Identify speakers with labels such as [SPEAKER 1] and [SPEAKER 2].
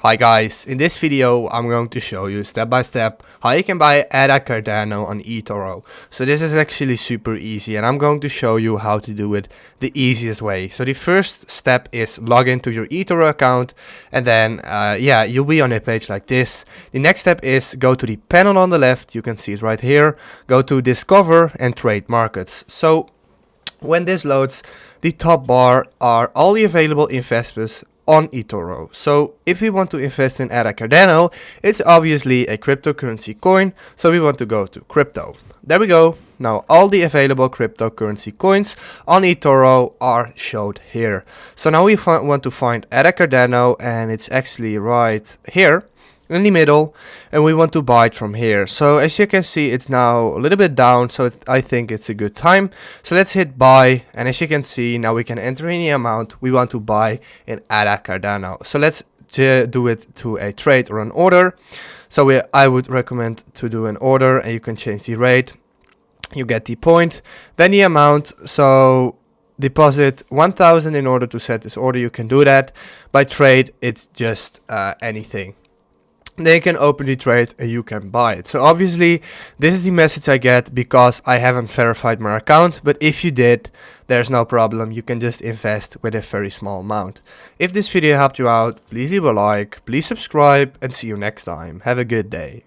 [SPEAKER 1] Hi guys, in this video I'm going to show you step by step how you can buy ADA Cardano on Etoro. So this is actually super easy and I'm going to show you how to do it the easiest way. So the first step is log into your Etoro account and then you'll be on a page like this. The next step is go to the panel on the left, you can see it right here, go to discover and trade markets. So when this loads, the top bar are all the available investments on Etoro. So if we want to invest in ADA Cardano, it's obviously a cryptocurrency coin, so we want to go to crypto. There we go. Now all the available cryptocurrency coins on Etoro are showed here. So now we want to find ADA Cardano, and it's actually right here in the middle, and we want to buy it from here. So as you can see, it's now a little bit down, so I think it's a good time. So let's hit buy, and as you can see, now we can enter any amount we want to buy in ADA Cardano. So let's do it to a trade or an order. So I would recommend to do an order, and you can change the rate, you get the point, then the amount. So deposit 1,000 in order to set this order. You can do that. By trade, it's just anything. Then you can open the trade and you can buy it. So obviously this is the message I get because I haven't verified my account, but if you did, there's no problem. You can just invest with a very small amount. If this video helped you out, please leave a like, please subscribe, and see you next time. Have a good day.